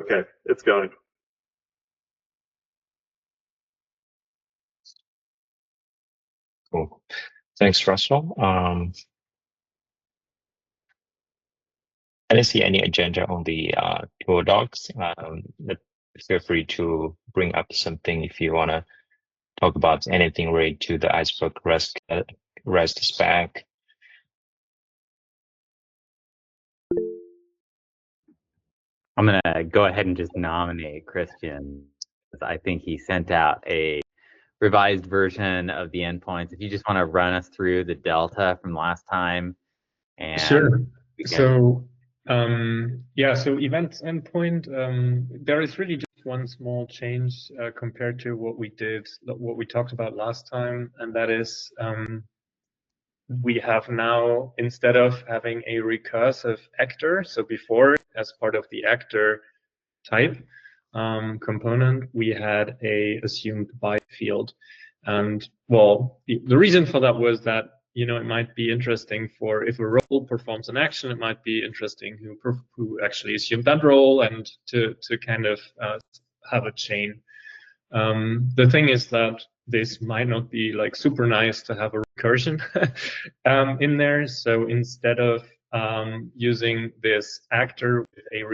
Okay, it's going. Cool. Thanks, Russell. I didn't see any agenda on the tool docs. Feel free to bring up something if you want to talk about anything related to the Iceberg REST spec. I'm going to go ahead and just nominate Christian, because I think he sent out a revised version of the endpoints. If you just want to run us through the delta from last time. And sure. So yeah, so events endpoint, there is really just one small change compared to what we talked about last time, and that is we have now, instead of having a recursive actor, so before, as part of the actor type component, we had a assumed by field. And well, the reason for that was that, you know, it might be interesting for, if a role performs an action, it might be interesting who actually assumed that role, and to kind of have a chain. The thing is that this might not be like super nice to have a recursion in there. So instead of using this actor with a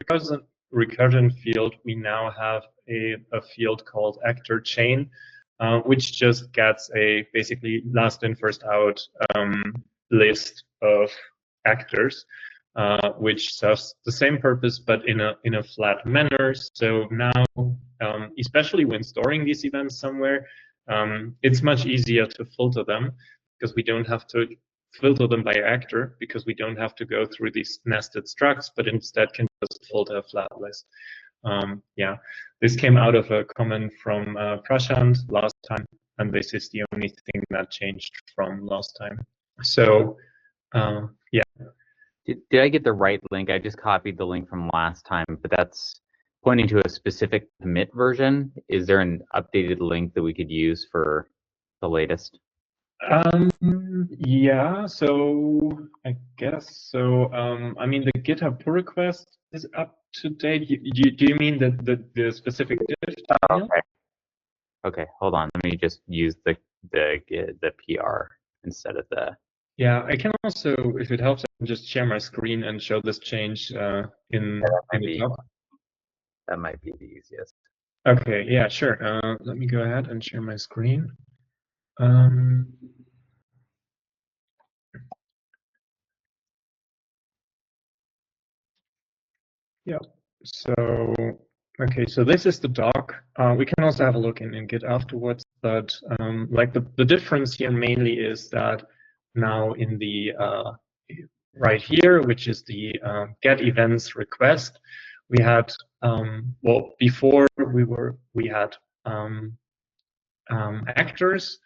recursion field, we now have a field called actor chain, which just gets a basically last in first out list of actors, which serves the same purpose but in a flat manner. So now, especially when storing these events somewhere, it's much easier to filter them, because we don't have to filter them by actor, because we don't have to go through these nested structs, but instead can just filter a flat list. Yeah, this came out of a comment from Prashant last time, and this is the only thing that changed from last time. So yeah. Did I get the right link? I just copied the link from last time, but that's pointing to a specific commit version. Is there an updated link that we could use for the latest? Yeah, so I guess so. I mean, the GitHub pull request is up to date. Do you mean the specific diff? Oh, okay. Okay, hold on. Let me just use the PR instead of the. Yeah, I can also, if it helps, I can just share my screen and show this change in the top. That might be the easiest. Okay, yeah, sure. Let me go ahead and share my screen. Yeah, so, okay, so this is the doc. We can also have a look in Git afterwards, but like the difference here mainly is that now in the right here, which is the get events request, we had well, before we had actors.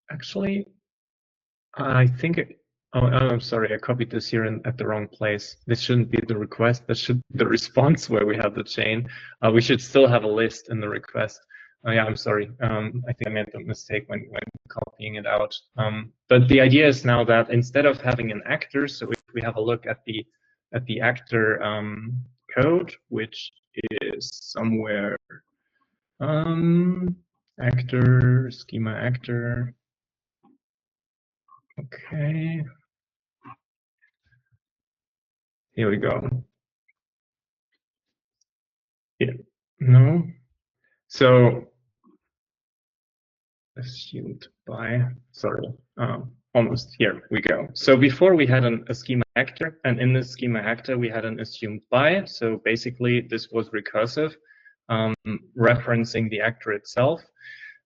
Actually, I think oh, I'm sorry, I copied this here at the wrong place. This shouldn't be the request. That should be the response where we have the chain. We should still have a list in the request. Oh yeah, I'm sorry. I think I made a mistake when copying it out. But the idea is now that instead of having an actor, so if we have a look at the actor code, which is somewhere actor schema actor. Okay. Here we go. Yeah. No. So assumed by, sorry, almost here we go. So before we had a schema actor, and in this schema actor we had an assumed by. So basically this was recursive, referencing the actor itself.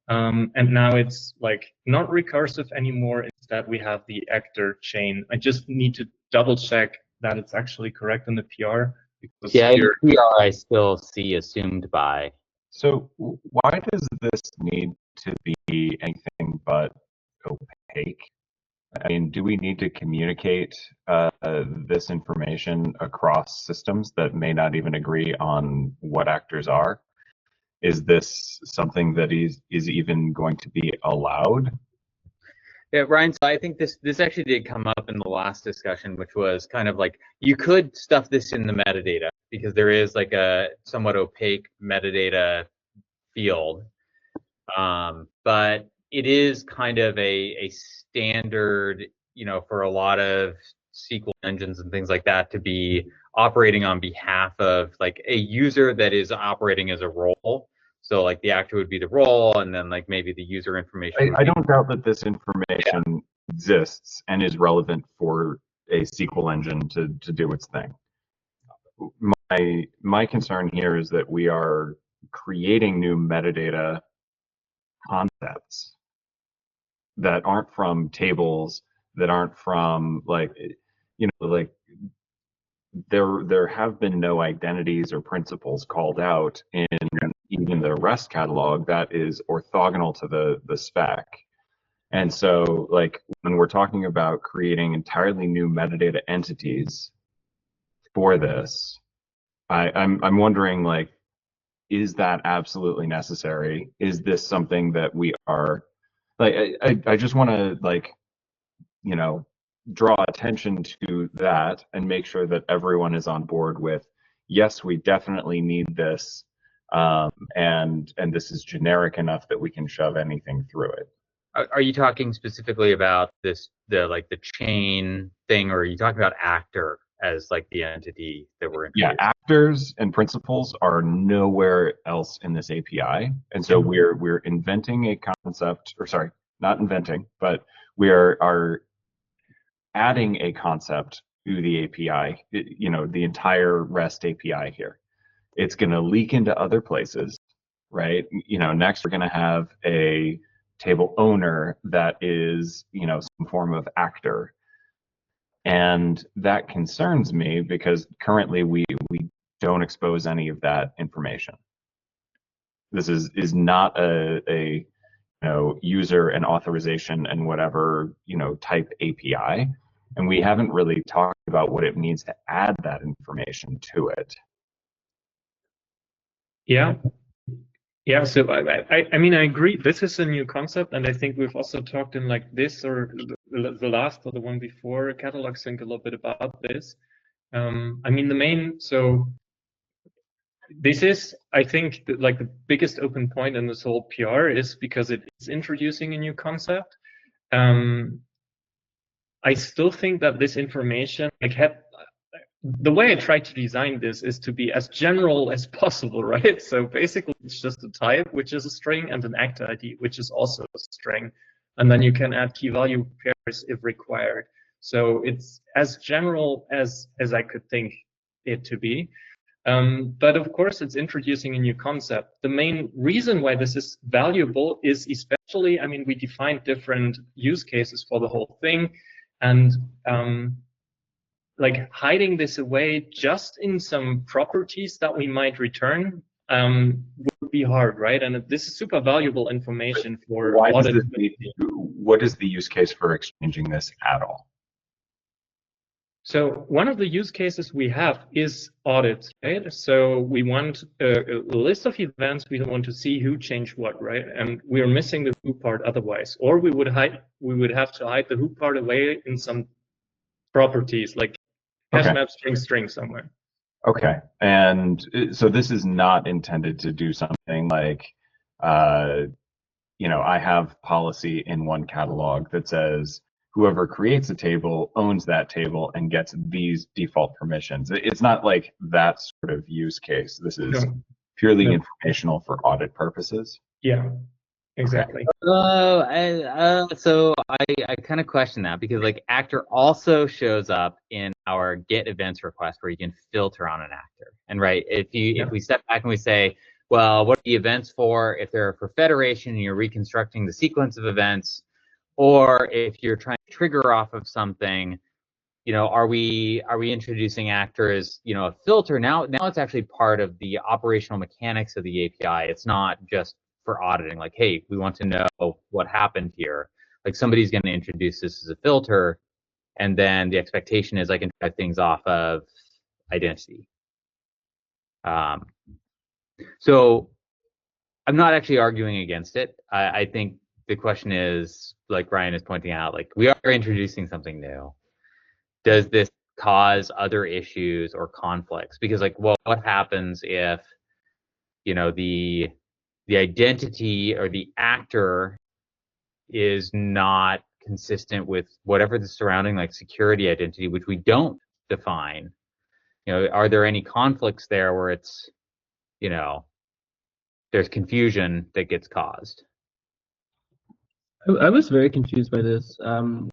And now it's like not recursive anymore. Instead we have the actor chain. I just need to double check that it's actually correct in the PR. Because yeah, in the PR I still see assumed by. So why does this need to be anything but opaque? I mean, do we need to communicate this information across systems that may not even agree on what actors are? Is this something that is even going to be allowed? Yeah, Ryan, so I think this actually did come up in the last discussion, which was kind of like, you could stuff this in the metadata, because there is like a somewhat opaque metadata field. But it is kind of a standard, for a lot of SQL engines and things like that to be operating on behalf of like a user that is operating as a role. So like the actor would be the role, and then like maybe the user information. I don't doubt that this information exists and is relevant for a SQL engine to do its thing. My concern here is that we are creating new metadata concepts that aren't from tables, that aren't from like there have been no identities or principles called out in even the REST catalog that is orthogonal to the spec. And so like when we're talking about creating entirely new metadata entities for this, I'm wondering, like, is that absolutely necessary? Is this something that we are like I just want to like, draw attention to that and make sure that everyone is on board with, yes, we definitely need this, and this is generic enough that we can shove anything through it. Are you talking specifically about the chain thing, or are you talking about actor as like the entity that we're introducing? Yeah, actors and principles are nowhere else in this API, and so we're inventing a concept, or sorry, not inventing, but we are adding a concept to the API. The entire REST API here. It's going to leak into other places, right? Next we're going to have a table owner that is, some form of actor. And that concerns me because currently we don't expose any of that information. This is not a user and authorization and whatever, type API. And we haven't really talked about what it means to add that information to it. Yeah. Yeah, so I mean, I agree. This is a new concept, and I think we've also talked in like this or the last or the one before catalog sync a little bit about this. I mean, so this is, I think, like the biggest open point in this whole PR is because it is introducing a new concept. I still think that this information, like, the way I try to design this is to be as general as possible, right? So basically, it's just a type, which is a string, and an actor ID, which is also a string. And then you can add key value pairs if required. So it's as general as I could think it to be. But of course, it's introducing a new concept. The main reason why this is valuable is especially, I mean, we defined different use cases for the whole thing. And like hiding this away just in some properties that we might return would be hard, right? And this is super valuable information for audit. What is the use case for exchanging this at all? So one of the use cases we have is audits, right? So we want a list of events. We want to see who changed what, right? And we are missing the who part otherwise, or we would have to hide the who part away in some properties like hash map string somewhere. Okay, and so this is not intended to do something like, I have policy in one catalog that says whoever creates a table owns that table and gets these default permissions. It's not like that sort of use case. This is purely informational for audit purposes. Yeah, exactly. So I kind of question that, because like actor also shows up in our get events request where you can filter on an actor. And right, if we step back and we say, well, what are the events for? If they're for federation and you're reconstructing the sequence of events, or if you're trying to trigger off of something, are we introducing actor as, a filter? Now it's actually part of the operational mechanics of the API. It's not just for auditing, like, hey, we want to know what happened here. Like somebody's going to introduce this as a filter, and then the expectation is I can drive things off of identity. So I'm not actually arguing against it. I think the question is, like Ryan is pointing out, like we are introducing something new. Does this cause other issues or conflicts. Because like, well, what happens if, you know, the identity or the actor is not consistent with whatever the surrounding like security identity, which we don't define? You know, are there any conflicts there where it's, you know, there's confusion that gets caused? I was very confused by this.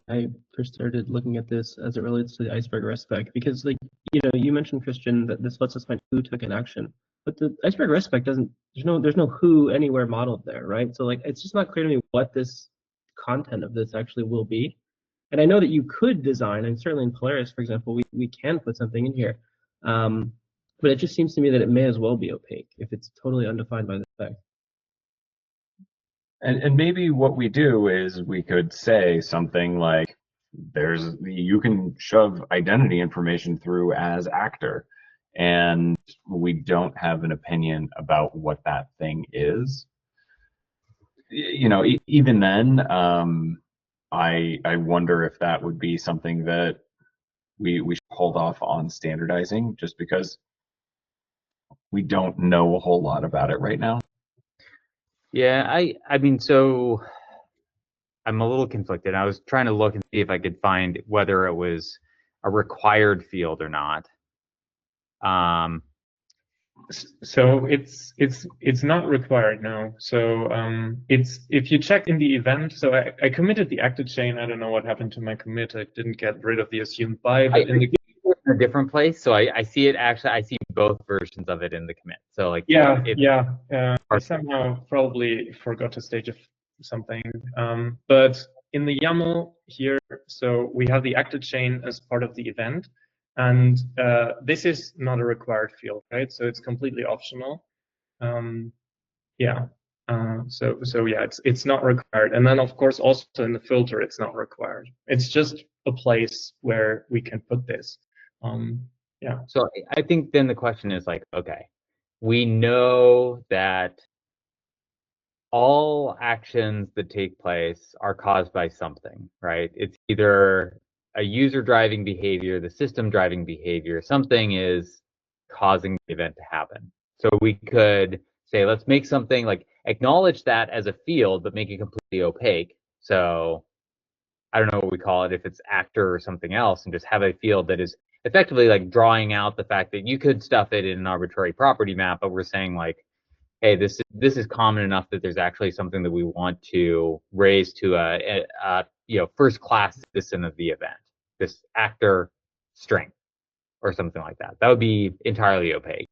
I first started looking at this as it relates to the Iceberg REST spec because, like, you know, you mentioned, Christian, that this lets us find who took an action, but the Iceberg REST spec doesn't. There's no who anywhere modeled there, right? So like, it's just not clear to me what this content of this actually will be. And I know that you could design, and certainly in Polaris, for example, we can put something in here, but it just seems to me that it may as well be opaque if it's totally undefined by the spec. And maybe what we do is we could say something like, you can shove identity information through as actor, and we don't have an opinion about what that thing is. You know, even then, I wonder if that would be something that we should hold off on standardizing, just because we don't know a whole lot about it right now. Yeah, I mean, so I'm a little conflicted. I was trying to look and see if I could find whether it was a required field or not. So it's not required now. So it's, if you check in the event, so I committed the active chain. I don't know what happened to my commit. I didn't get rid of the assumed by, but in a different place. So I see it actually. I see both versions of it in the commit. So like, I somehow probably forgot to stage something. But in the YAML here, so we have the active chain as part of the event. And this is not a required field, right? So it's completely optional. Yeah. So yeah, it's not required. And then of course also in the filter, it's not required. It's just a place where we can put this. Yeah. So I think then the question is like, okay, we know that all actions that take place are caused by something, right? It's either a user driving behavior, the system driving behavior, something is causing the event to happen. So we could say, let's make something like acknowledge that as a field, but make it completely opaque. So I don't know what we call it, if it's actor or something else, and just have a field that is effectively like drawing out the fact that you could stuff it in an arbitrary property map, but we're saying like, hey, this is common enough that there's actually something that we want to raise to a you know, first class citizen of the event, this actor string or something like that. That would be entirely opaque,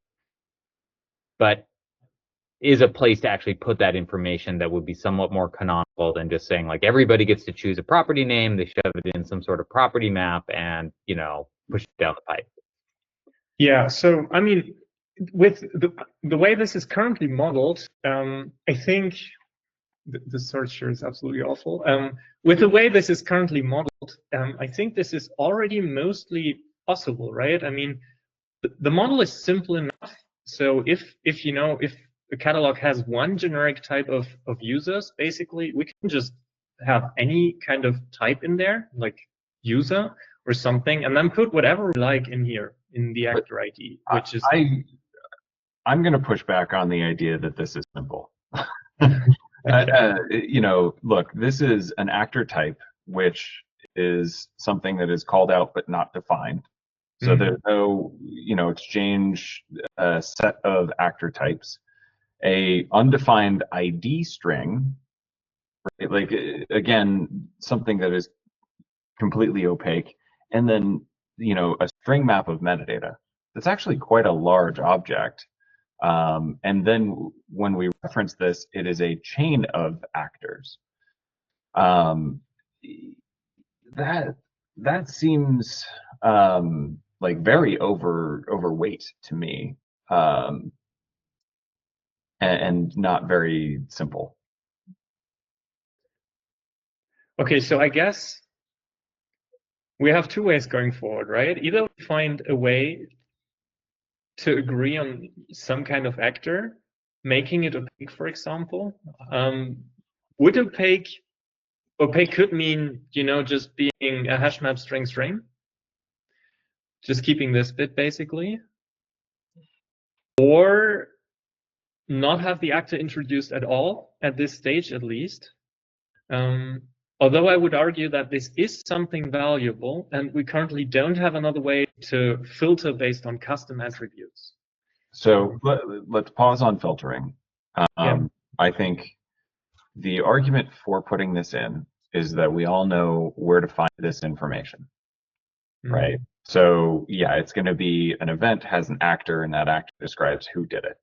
but is a place to actually put that information that would be somewhat more canonical than just saying like everybody gets to choose a property name, they shove it in some sort of property map, and you know, push it down the pipe. Yeah. So I mean, with the way this is currently modeled, I think the search here is absolutely awful. With the way this is currently modeled, I think this is already mostly possible, right? I mean, the model is simple enough. So if you know, if the catalog has one generic type of users, basically we can just have any kind of type in there, like user or something, and then put whatever we like in here in the actor ID, which is I'm going to push back on the idea that this is simple. You know, look, this is an actor type, which is something that is called out but not defined. So there's no, you know, exchange set of actor types. A undefined ID string, right? Like, again, something that is completely opaque, and then, you know, a string map of metadata. That's actually quite a large object. And then when we reference this, it is a chain of actors. That seems like very overweight to me, and not very simple. okay. So I guess we have two ways going forward, right? Either we find a way to agree on some kind of actor, making it opaque, for example. Would opaque could mean, you know, just being a hash map string. just keeping this bit basically, or not have the actor introduced at all, at this stage at least. Although I would argue that this is something valuable, and we currently don't have another way to filter based on custom attributes. So let's pause on filtering. Yeah. I think the argument for putting this in is that we all know where to find this information, right? So yeah, it's going to be an event has an actor, and that actor describes who did it.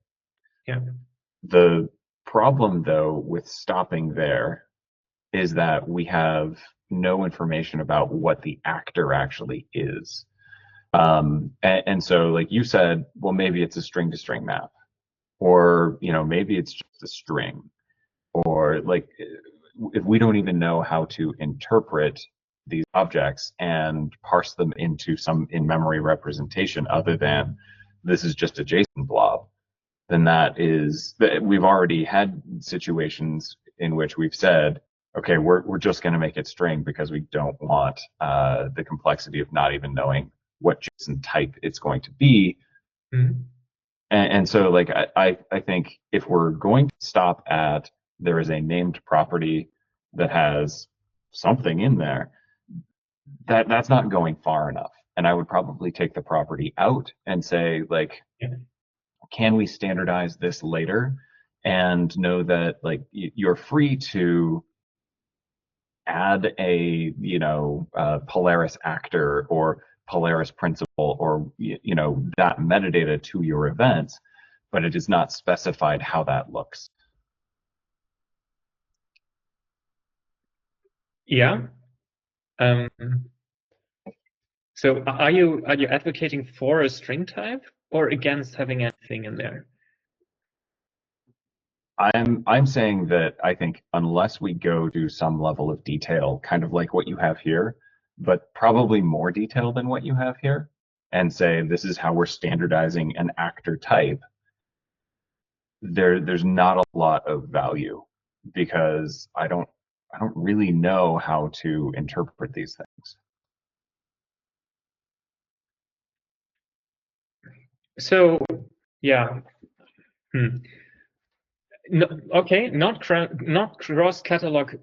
Yeah. The problem, though, with stopping there is that we have no information about what the actor actually is. And so, like you said, well, maybe it's a string-to-string map, or maybe it's just a string, or like if we don't even know how to interpret these objects and parse them into some in-memory representation other than this is just a JSON blob, then we've already had situations in which we've said, okay, we're just going to make it string because we don't want the complexity of not even knowing what JSON type it's going to be. And so, like, I think if we're going to stop at there is a named property that has something in there, that's not going far enough. And I would probably take the property out and say, like, can we standardize this later and know that, like, you're free to add a Polaris actor or Polaris principal or that metadata to your events, but it is not specified how that looks. Yeah. So are you advocating for a string type or against having anything in there? I'm saying that I think unless we go to some level of detail, kind of like what you have here, but probably more detail than what you have here, and say this is how we're standardizing an actor type, there's not a lot of value because I don't really know how to interpret these things. So yeah. No, okay, not cross catalog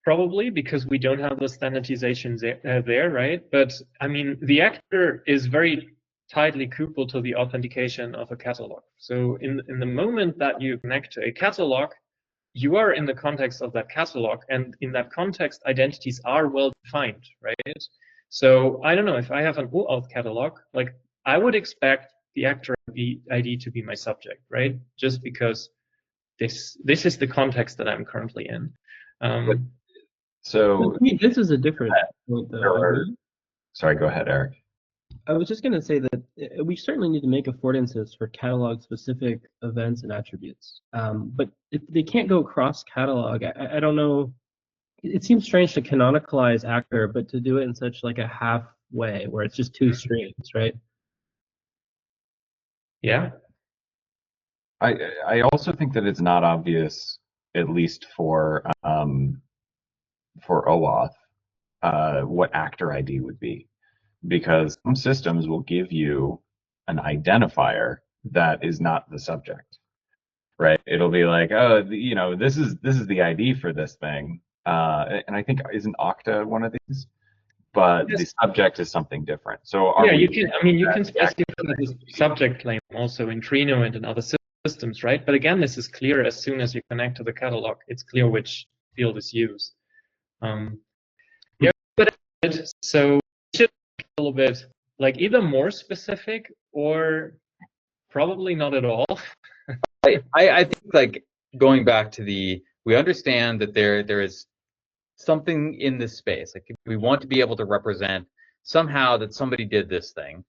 probably because we don't have the standardizations there, right? But I mean, the actor is very tightly coupled to the authentication of a catalog. So in the moment that you connect to a catalog, you are in the context of that catalog, and in that context, identities are well defined, right? So I don't know, if I have an OAuth catalog, like I would expect the actor ID to be my subject, right? Just because this is the context that I'm currently in. So this is a different point, though. Sorry, go ahead, Eric. I was just going to say that we certainly need to make affordances for catalog-specific events and attributes. But if they can't go cross-catalog, I don't know. It seems strange to canonicalize actor, but to do it in such like a halfway where it's just two streams, right? Yeah. I also think that it's not obvious, at least for OAuth, what actor ID would be, because some systems will give you an identifier that is not the subject, right? It'll be like, oh, this is the ID for this thing, and I think isn't Okta one of these? But yes. The subject is something different. So yeah, you can. I mean, you can specify the subject claim also in Trino and in other systems, right? But again, this is clear as soon as you connect to the catalog. It's clear which field is used. Yeah, but so it should be a little bit like either more specific or probably not at all. I think, like, going back to we understand that there is something in this space. Like, we want to be able to represent somehow that somebody did this thing.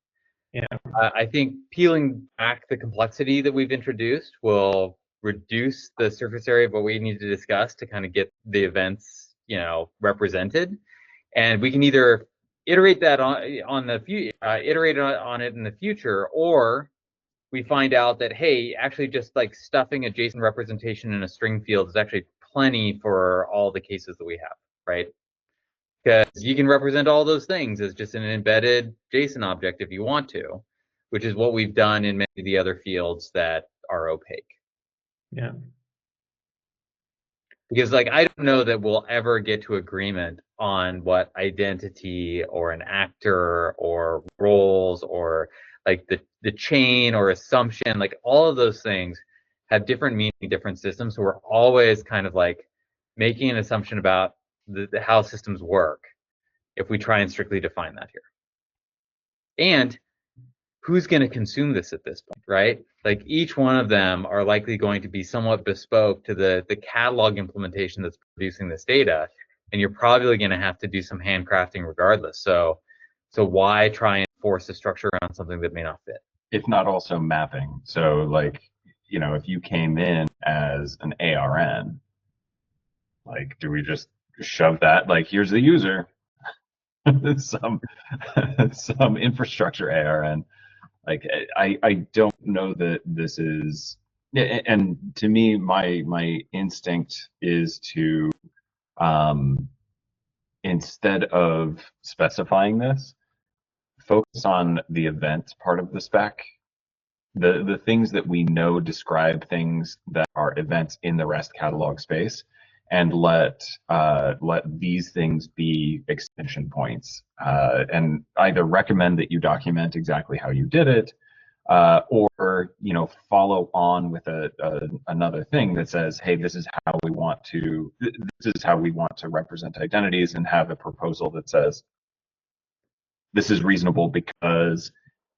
Yeah. I think peeling back the complexity that we've introduced will reduce the surface area of what we need to discuss to kind of get the events, represented. And we can either iterate that on it in the future, or we find out that, hey, actually just like stuffing a JSON representation in a string field is actually plenty for all the cases that we have, right? because you can represent all those things as just an embedded JSON object if you want to, which is what we've done in many of the other fields that are opaque. Yeah. Because like I don't know that we'll ever get to agreement on what identity or an actor or roles or like the chain or assumption, like all of those things have different meaning, different systems. So we're always kind of like making an assumption about how systems work if we try and strictly define that here. And who's going to consume this at this point, right? Like each one of them are likely going to be somewhat bespoke to the catalog implementation that's producing this data. And you're probably going to have to do some handcrafting regardless. So why try and force a structure around something that may not fit? If not also mapping. So like, you know, if you came in as an ARN, like, do we just shove that? Like, here's the user, some infrastructure ARN. Like, I don't know that this is, and to me, my instinct is to, instead of specifying this, focus on the event part of the spec. The things that we know describe things that are events in the REST catalog space, and let these things be extension points, and either recommend that you document exactly how you did it, or follow on with another thing that says, hey, this is how we want to represent identities, and have a proposal that says this is reasonable because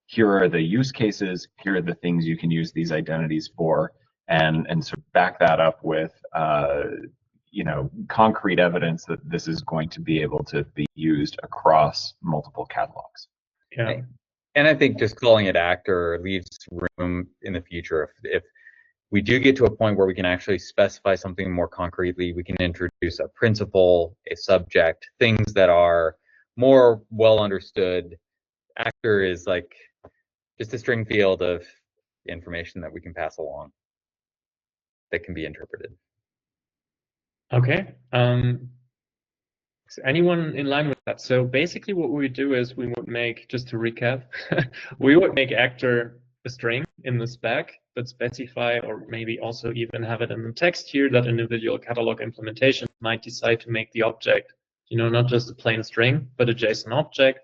here are the use cases, here are the things you can use these identities for, and sort of back that up with concrete evidence that this is going to be able to be used across multiple catalogs. Yeah. And I think just calling it actor leaves room in the future. If we do get to a point where we can actually specify something more concretely, we can introduce a principle, a subject, things that are more well understood. Actor is like just a string field of information that we can pass along that can be interpreted. Okay. Is anyone in line with that? So basically what we would do is we would make, just to recap, we would make actor a string in the spec that specify, or maybe also even have it in the text here, that individual catalog implementation might decide to make the object, not just a plain string, but a JSON object,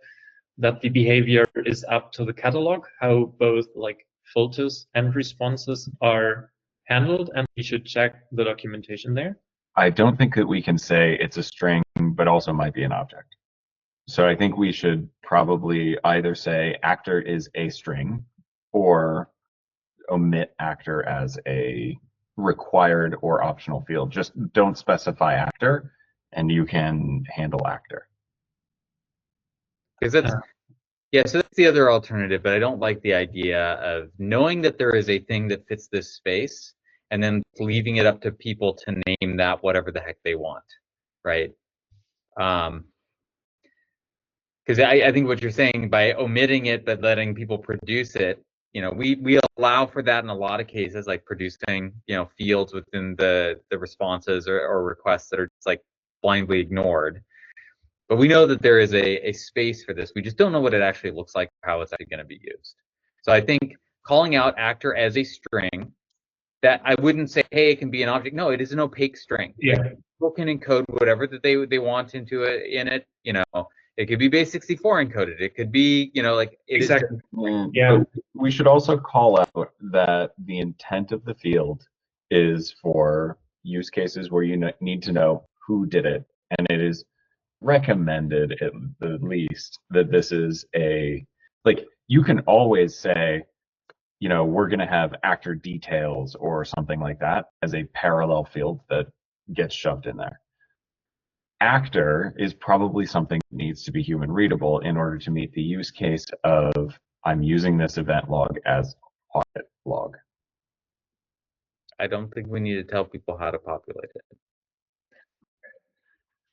that the behavior is up to the catalog, how both like filters and responses are handled, and we should check the documentation there. I don't think that we can say it's a string, but also might be an object. So I think we should probably either say actor is a string, or omit actor as a required or optional field. Just don't specify actor, and you can handle actor. Because so that's the other alternative, but I don't like the idea of knowing that there is a thing that fits this space and then leaving it up to people to name that whatever the heck they want, right? Because I think what you're saying, by omitting it but letting people produce it, we allow for that in a lot of cases, like producing fields within the responses or requests that are just like blindly ignored. But we know that there is a space for this. We just don't know what it actually looks like, or how it's actually going to be used. So I think calling out actor as a string, that I wouldn't say, hey, it can be an object. No, it is an opaque string. Yeah. Like, people can encode whatever that they want into it in it. It could be base64 encoded. It could be, like it Exactly. Yeah. But we should also call out that the intent of the field is for use cases where you need to know who did it, and it is recommended at the least that this is you can always say, we're going to have actor details or something like that as a parallel field that gets shoved in there. Actor is probably something that needs to be human readable in order to meet the use case of I'm using this event log as audit log. I don't think we need to tell people how to populate it.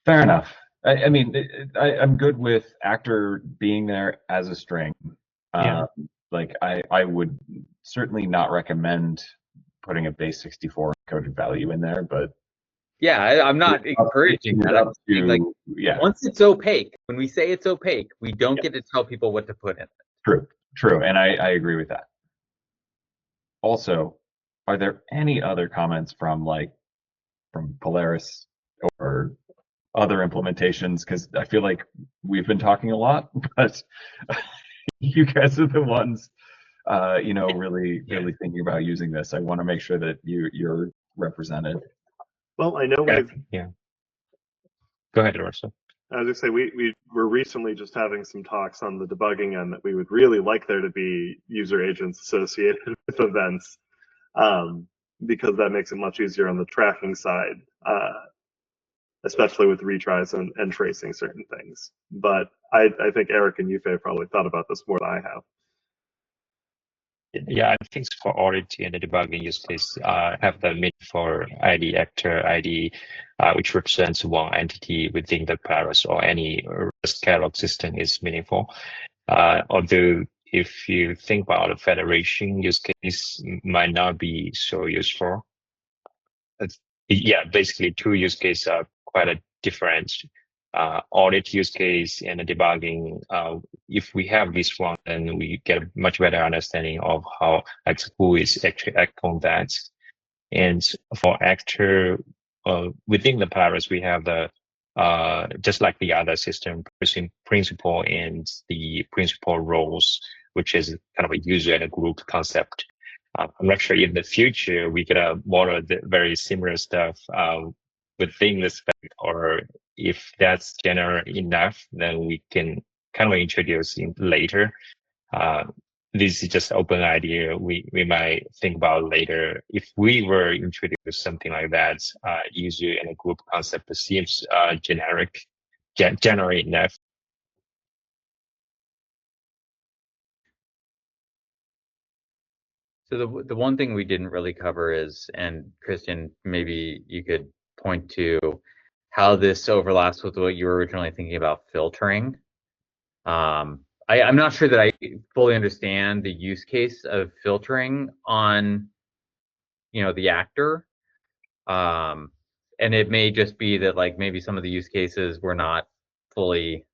Fair enough. I'm good with actor being there as a string. Yeah. I would certainly not recommend putting a base64 encoded value in there, but Yeah, I'm not encouraging that. I'm saying, like, yeah. Once it's opaque, when we say it's opaque, we don't get to tell people what to put in it. True, and I agree with that. Also, are there any other comments from Polaris or other implementations? Because I feel like we've been talking a lot, but you guys are the ones, really thinking about using this. I want to make sure that you're represented. Well, I know we've. Yeah. Go ahead, Russell. As I say, we were recently just having some talks on the debugging end that we would really like there to be user agents associated with events, because that makes it much easier on the tracking side, especially with retries and tracing certain things. But I think Eric and Yufei probably thought about this more than I have. Yeah, I think for audit and the debugging use case, have the meaning for ID actor ID, which represents one entity within the Polaris or any REST catalog system is meaningful. Although if you think about the federation use case, might not be so useful. Yeah, basically two use cases are quite a different. Audit use case and the debugging. If we have this one, then we get a much better understanding of how, like, who is actually acting on that. And for actor, within the Polaris, we have the just like the other system, principal and the principal roles, which is kind of a user and a group concept. I'm not sure in the future we could model the very similar stuff within the spec, or if that's general enough, then we can kind of introduce in later. This is just open idea. We might think about later. If we were introduce something like that, user and a group concept seems generic, general enough. So the one thing we didn't really cover is, and Christian, maybe you could point to how this overlaps with what you were originally thinking about filtering. I'm not sure that I fully understand the use case of filtering on, the actor. And it may just be that, like, maybe some of the use cases were not fully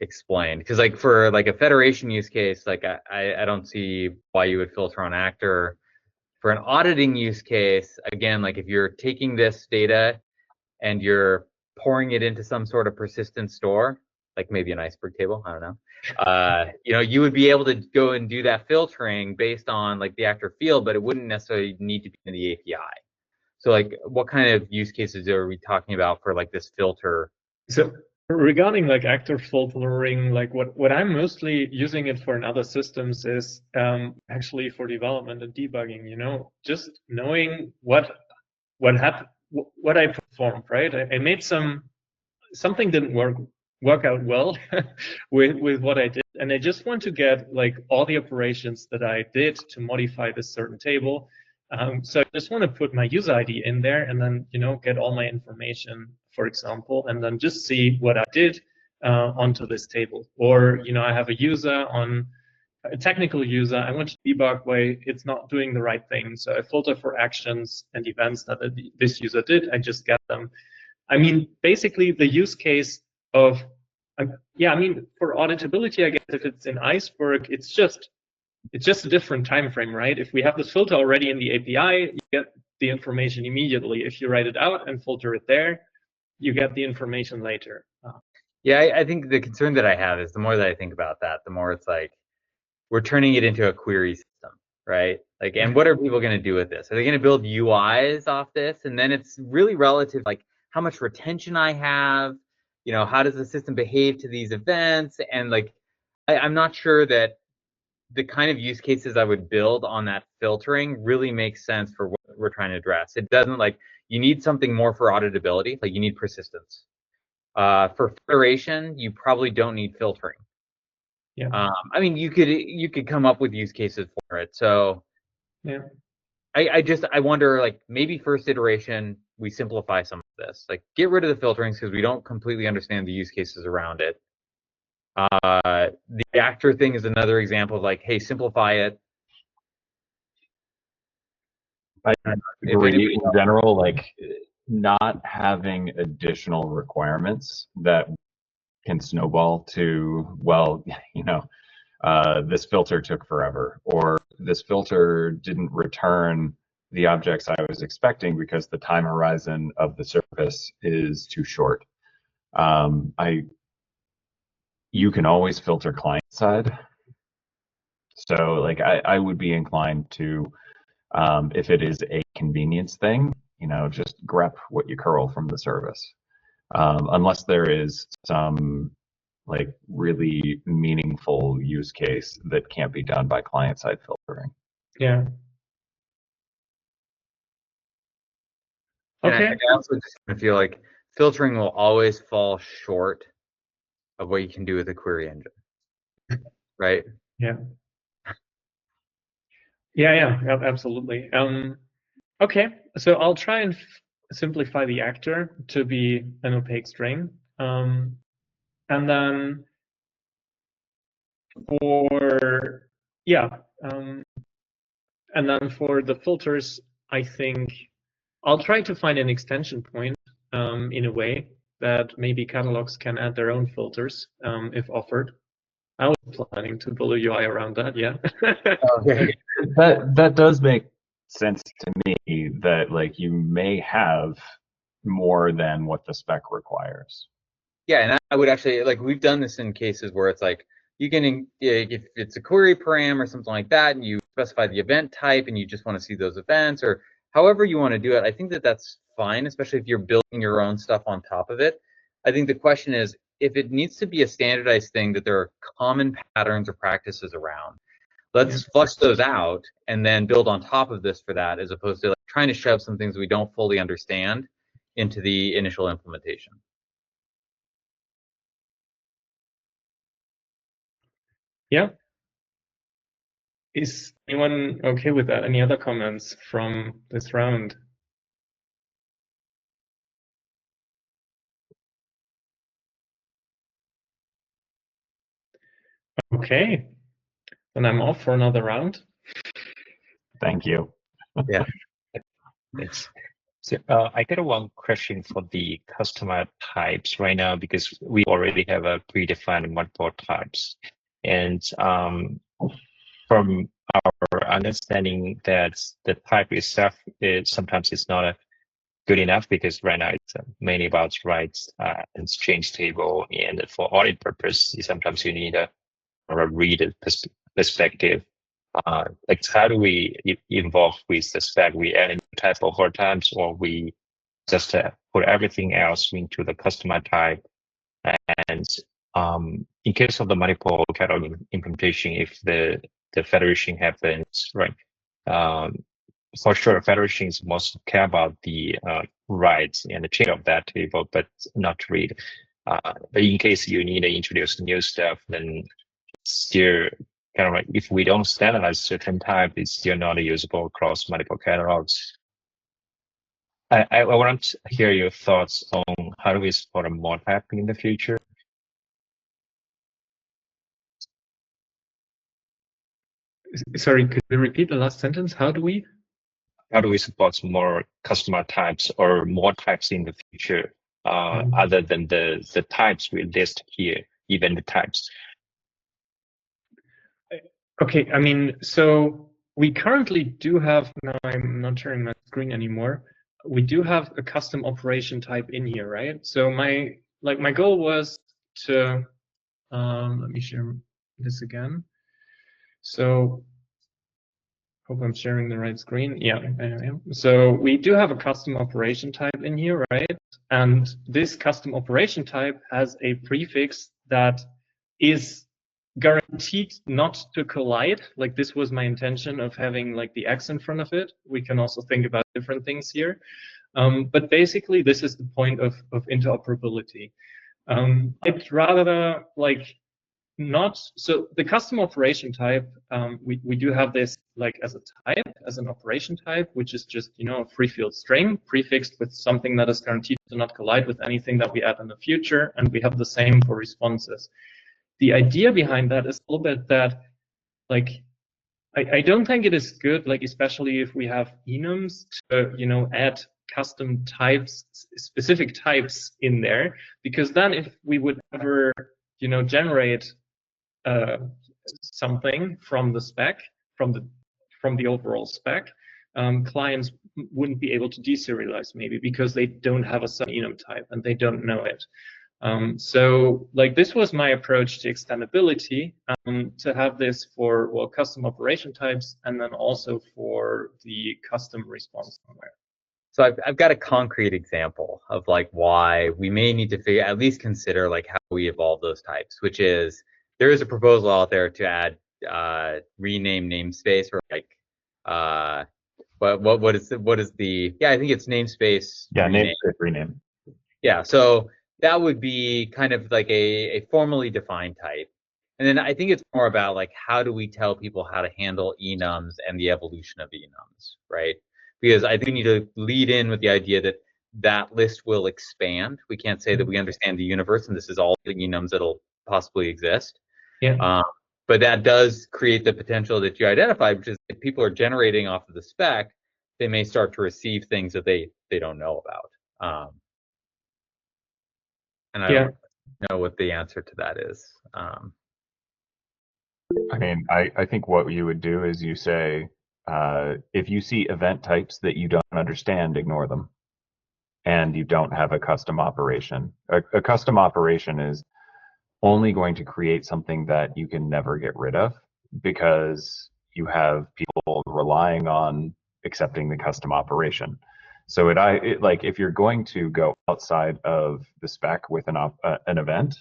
explained, because, like, for like a federation use case, like I don't see why you would filter on actor. For an auditing use case, again, like if you're taking this data and you're pouring it into some sort of persistent store, like maybe an Iceberg table, I don't know, you would be able to go and do that filtering based on, like, the actor field, but it wouldn't necessarily need to be in the API. So, like, what kind of use cases are we talking about for, like, this filter? So regarding, like, actor filtering, like what I'm mostly using it for in other systems is actually for development and debugging. Just knowing what happened, what I performed, right? I made something didn't work out well with what I did, and I just want to get, like, all the operations that I did to modify this certain table. So I just want to put my user ID in there, and then get all my information, for example, and then just see what I did onto this table. Or I have a user on a technical user. I want to debug why it's not doing the right thing. So I filter for actions and events that this user did. I just get them. I mean, basically the use case of, for auditability, I guess if it's in Iceberg, it's just a different time frame, right? If we have the filter already in the API, you get the information immediately. If you write it out and filter it there, you get the information later. Yeah, I think the concern that I have is, the more that I think about that, the more it's like we're turning it into a query system, right? Like, and what are people going to do with this? Are they going to build UIs off this? And then it's really relative, like, how much retention I have, how does the system behave to these events? And, like, I'm not sure that the kind of use cases I would build on that filtering really makes sense for what we're trying to address. It doesn't, like, you need something more for auditability, like you need persistence. For federation, you probably don't need filtering. Yeah. I mean, you could come up with use cases for it. So yeah, I wonder, like, maybe first iteration we simplify some of this, like get rid of the filterings because we don't completely understand the use cases around it. The actor thing is another example of, like, hey, simplify it. I If agree. anybody In general, like not having additional requirements that can snowball to, well, you know, this filter took forever, or this filter didn't return the objects I was expecting because the time horizon of the service is too short. You can always filter client side. So like I would be inclined to, if it is a convenience thing, you know, just grep what you curl from the service. Unless there is some like really meaningful use case that can't be done by client side filtering. Yeah. And Okay. I also just kind of feel like filtering will always fall short of what you can do with a query engine, right? Yeah. Yeah. Absolutely. Okay. So I'll try and simplify the actor to be an opaque string. And then for, yeah. And then for the filters, I think I'll try to find an extension point in a way that maybe catalogs can add their own filters if offered. I was planning to build a UI around that, yeah. That does make sense to me, that like you may have more than what the spec requires. Yeah, and I would actually, like, we've done this in cases where it's like, you can, if it's a query param or something like that, and you specify the event type and you just want to see those events, or however you want to do it, I think that that's fine, especially if you're building your own stuff on top of it. I think the question is, if it needs to be a standardized thing that there are common patterns or practices around, let's flush those out and then build on top of this for that, as opposed to like trying to shove some things we don't fully understand into the initial implementation. Yeah. Is anyone okay with that? Any other comments from this round? Okay, then I'm off for another round. Thank you. Yeah. Thanks. So I got one question for the customer types right now, because we already have a predefined multiple types. And from our understanding that the type itself is sometimes it's not a good enough, because right now it's mainly about rights and change table, and for audit purpose, sometimes you need a read perspective. Like how do we involve with the spec? We add a new type over times, or we just put everything else into the customer type? And in case of the multiple catalog implementation, if the federation happens, right? For sure, federation is most care about the rights and the change of that table, but not read. But in case you need to introduce new stuff, then still kind of like, if we don't standardize certain type, it's still not usable across multiple catalogs. I want to hear your thoughts on how do we support a more type in the future. Sorry, could we repeat the last sentence? How do we support more customer types or more types in the future, other than the types we list here, even the types? Okay, I mean, so we currently do have, now I'm not sharing my screen anymore. We do have a custom operation type in here, right? So my goal was to, let me share this again. So hope I'm sharing the right screen. Yeah, I am. So we do have a custom operation type in here, right? And this custom operation type has a prefix that is guaranteed not to collide. Like this was my intention of having like the X in front of it. We can also think about different things here. But basically, this is the point of interoperability. I'd rather like not, so the custom operation type, we do have this like as a type, as an operation type, which is just, you know, a free field string prefixed with something that is guaranteed to not collide with anything that we add in the future. And we have the same for responses. The idea behind that is a little bit that, like, I don't think it is good, like especially if we have enums to, you know, add custom types, specific types in there, because then if we would ever, you know, generate something from the spec, from the overall spec, clients wouldn't be able to deserialize maybe because they don't have a sub-enum type and they don't know it. So like this was my approach to extendability, to have this for, well, custom operation types and then also for the custom response somewhere. So I've got a concrete example of like why we may need to at least consider like how we evolve those types, which is there is a proposal out there to add rename namespace, or like what is the yeah, I think it's namespace. Yeah, rename. namespace rename. Yeah, so that would be kind of like a formally defined type. And then I think it's more about like how do we tell people how to handle enums and the evolution of enums, right? Because I think we need to lead in with the idea that that list will expand. We can't say that we understand the universe and this is all the enums that'll possibly exist. Yeah. But that does create the potential that you identified, which is if people are generating off of the spec, they may start to receive things that they don't know about. And I don't know what the answer to that is. I mean, I think what you would do is you say, if you see event types that you don't understand, ignore them. And you don't have a custom operation. A custom operation is only going to create something that you can never get rid of because you have people relying on accepting the custom operation. So like if you're going to go outside of the spec with an event,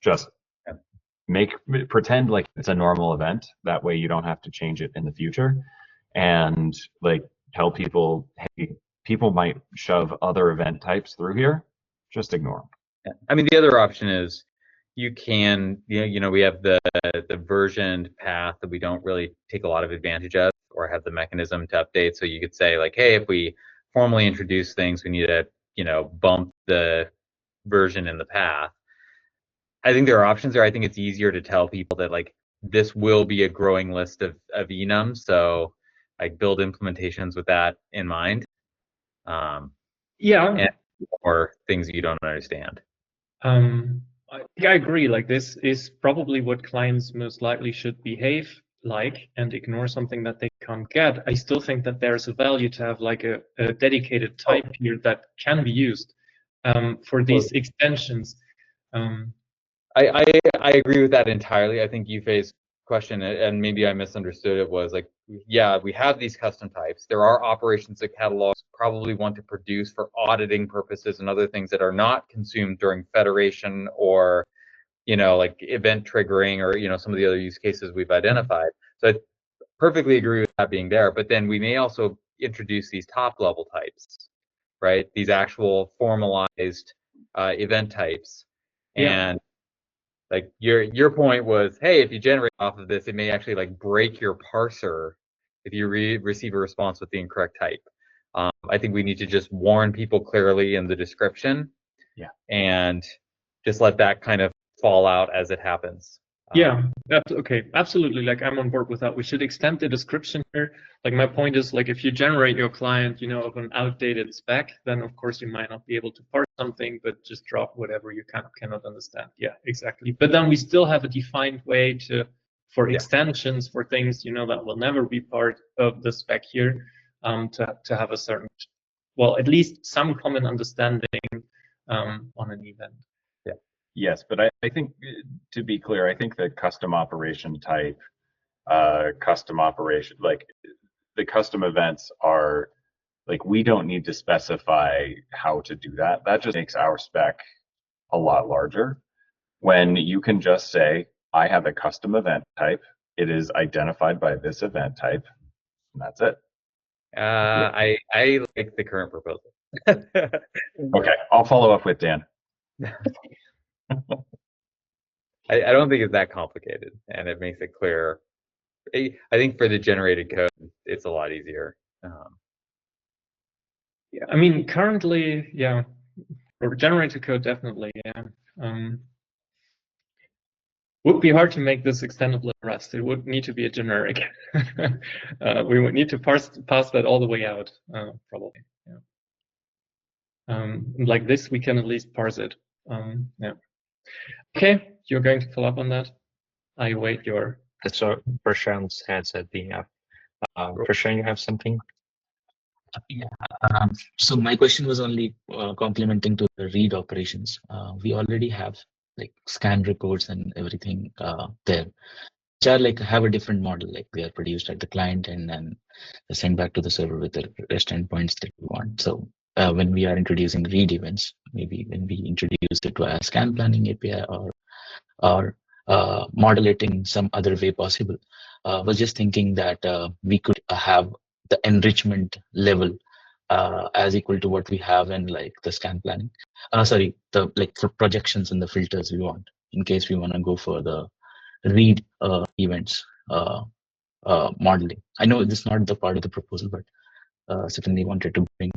just pretend like it's a normal event. That way you don't have to change it in the future, and like tell people, hey, people might shove other event types through here. Just ignore them. Yeah. I mean, the other option is you can, you know, we have the versioned path that we don't really take a lot of advantage of or have the mechanism to update. So you could say like, hey, if we formally introduce things, we need to, you know, bump the version in the path. I think there are options there. I think it's easier to tell people that like this will be a growing list of enums. So like build implementations with that in mind. Yeah. And or things you don't understand. I agree. Like this is probably what clients most likely should behave like and ignore something that they can't get. I still think that there's a value to have like a dedicated type here that can be used for these extensions. I agree with that entirely. I think Yufei's question, and maybe I misunderstood it, was like, yeah, we have these custom types. There are operations that catalogs probably want to produce for auditing purposes and other things that are not consumed during federation or, you know, like event triggering or, you know, some of the other use cases we've identified. So I perfectly agree with that being there. But then we may also introduce these top level types, right? These actual formalized event types. And like your point was, hey, if you generate off of this, it may actually like break your parser if you receive a response with the incorrect type. I think we need to just warn people clearly in the description, and just let that kind of fall out as it happens. Yeah, okay, absolutely. Like I'm on board with that. We should extend the description here. Like my point is, like if you generate your client, you know, of an outdated spec, then of course you might not be able to parse something, but just drop whatever you kind of cannot understand. Yeah, exactly. But then we still have a defined way for extensions, for things, you know, that will never be part of the spec here, to have a certain, well, at least some common understanding on an event. Yes, but I think, to be clear, I think the custom operation type, custom operation, like the custom events are, like we don't need to specify how to do that. That just makes our spec a lot larger. When you can just say, I have a custom event type, it is identified by this event type, and that's it. I like the current proposal. Okay, I'll follow up with Dan. I don't think it's that complicated, and it makes it clear. I think for the generated code, it's a lot easier. Yeah, I mean, currently, yeah, for generated code, definitely, yeah. would be hard to make this extendable in Rust. It would need to be a generic. We would need to pass that all the way out, probably. Yeah. Like this, we can at least parse it. Yeah. Okay, you're going to follow up on that. I await your. So Prashant's hands have been up. Prashant, you have something? Yeah. So my question was only complementing to the read operations. We already have like scan records and everything there, which are like have a different model. Like they are produced at the client and then sent back to the server with the REST endpoints that we want. So when we are introducing read events, maybe when we introduce it via scan planning API or model it in some other way possible, was just thinking that we could have the enrichment level as equal to what we have in like the scan planning. Sorry, the like for projections and the filters we want in case we want to go for the read events modeling. I know this is not the part of the proposal, but certainly wanted to bring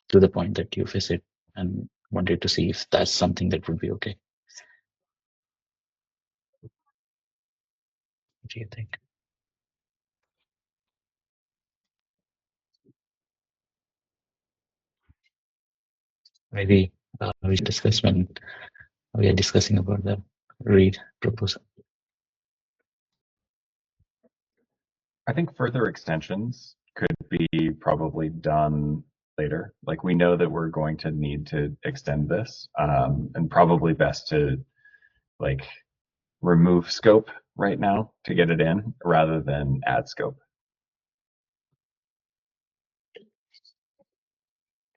to the point that you visit and wanted to see if that's something that would be okay. What do you think? Maybe we should discuss when we are discussing about the read proposal. I think further extensions could be probably done later. Like we know that we're going to need to extend this, and probably best to like remove scope right now to get it in rather than add scope.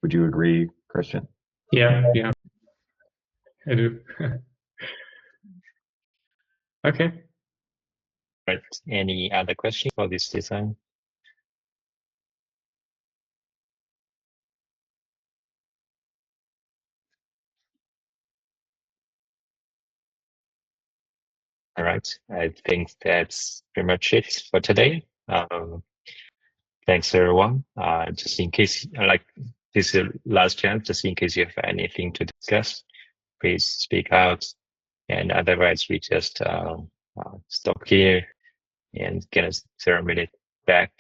Would you agree, Christian? Yeah, I do. Okay. Right. Any other questions for this design? All right. I think that's pretty much it for today. Thanks, everyone. Just in case, like this is the last chance, just in case you have anything to discuss, please speak out. And otherwise, we just stop here and get us 0 minute back.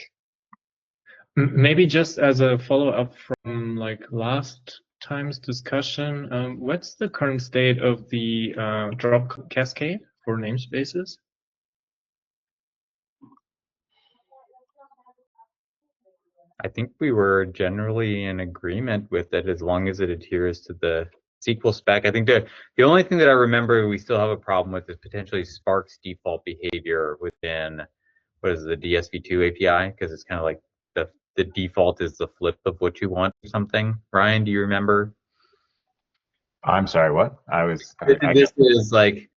Maybe just as a follow-up from like last time's discussion, what's the current state of the drop cascade for namespaces? I think we were generally in agreement with it as long as it adheres to the SQL spec. I think the only thing that I remember we still have a problem with is potentially Spark's default behavior within what is the DSV2 API, because it's kind of like the default is the flip of what you want or something. Ryan, do you remember? I'm sorry, what? This is like,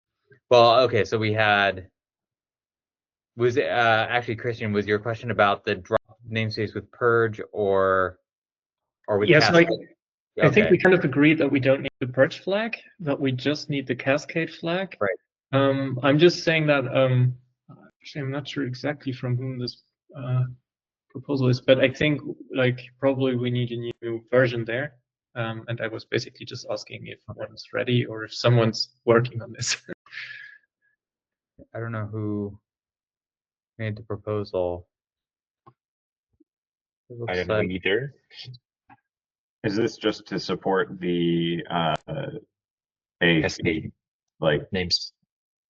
well, okay, so we had, was actually, Christian, was your question about the drop namespace with purge or with cascade? I think we kind of agreed that we don't need the purge flag, that we just need the cascade flag. Right. I'm just saying that, actually, I'm not sure exactly from whom this proposal is, but I think like probably we need a new version there. And I was basically just asking if one's ready or if someone's working on this. I don't know who made the proposal. I don't know either. Is this just to support the Cascade like names?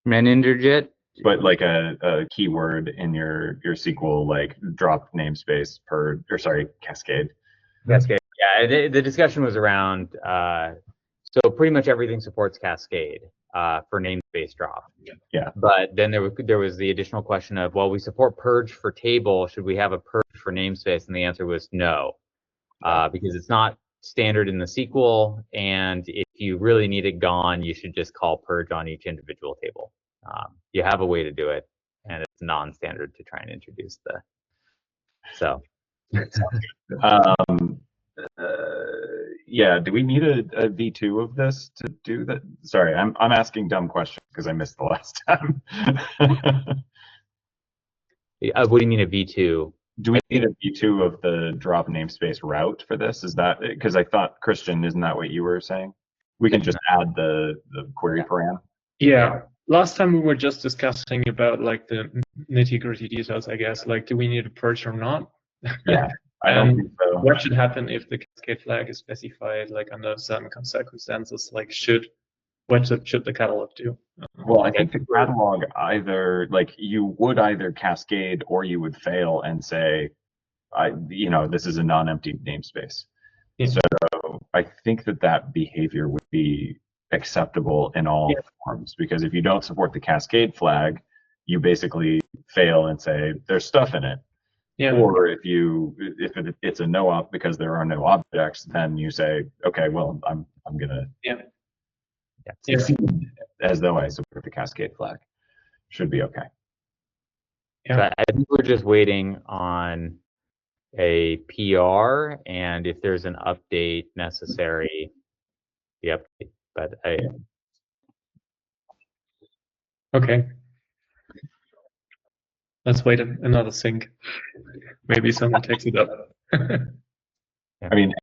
Meninderjet? But like a keyword in your SQL, like drop namespace per, or sorry, cascade. Cascade. Yeah, the discussion was around, so pretty much everything supports Cascade for namespace drop. Yeah. But then there was the additional question of, well, we support purge for table. Should we have a purge for namespace? And the answer was no, because it's not standard in the SQL. And if you really need it gone, you should just call purge on each individual table. You have a way to do it, and it's non-standard to try and introduce the. So. Yeah, do we need a V2 of this to do that? Sorry, I'm asking dumb questions because I missed the last time. What do you mean a V2? Do we need a V2 of the drop namespace route for this? Is that because I thought, Christian, isn't that what you were saying? We can just add the query param. Yeah, last time we were just discussing about like the nitty-gritty details, I guess. Like, do we need a purge or not? Yeah, I don't And think so. what should happen if the cascade flag is specified, like under certain circumstances? Like, what should the catalog do? Well, I think the catalog either, like, you would either cascade or you would fail and say, this is a non-empty namespace. Yeah. So I think that behavior would be acceptable in all forms, because if you don't support the cascade flag, you basically fail and say there's stuff in it. Yeah. Or if it's a no op because there are no objects, then you say, okay, well, I'm gonna succeed as though I support the cascade flag. Should be okay. Yeah. So I think we're just waiting on a PR, and if there's an update necessary, the update. But okay. Let's wait another sync. Maybe someone takes it up. I mean,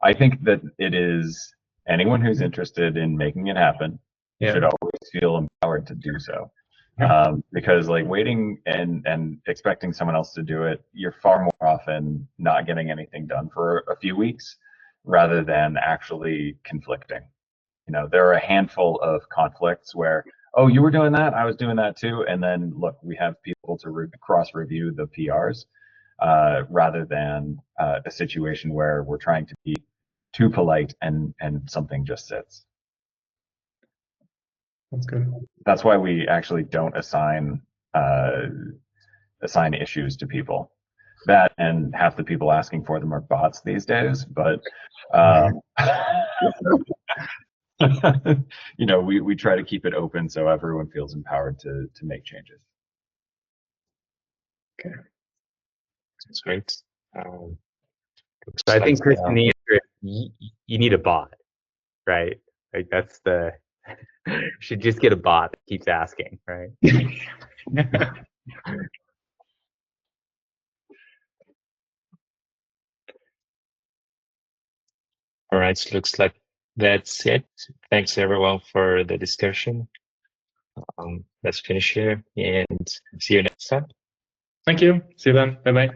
I think that it is anyone who's interested in making it happen should always feel empowered to do so. Because like waiting and expecting someone else to do it, you're far more often not getting anything done for a few weeks rather than actually conflicting. There are a handful of conflicts where, oh, you were doing that, I was doing that too, and then look, we have people to cross-review the PRs rather than a situation where we're trying to be too polite and something just sits. That's good. That's why we actually don't assign issues to people. That and half the people asking for them are bots these days, but we try to keep it open so everyone feels empowered to make changes. Okay, that's great. So I think, Kristen, the answer is you need a bot, right? Like that's the should just get a bot that keeps asking, right? All right, so looks like that's it. Thanks everyone for the discussion. Let's finish here and see you next time. Thank you. See you then. Bye-bye.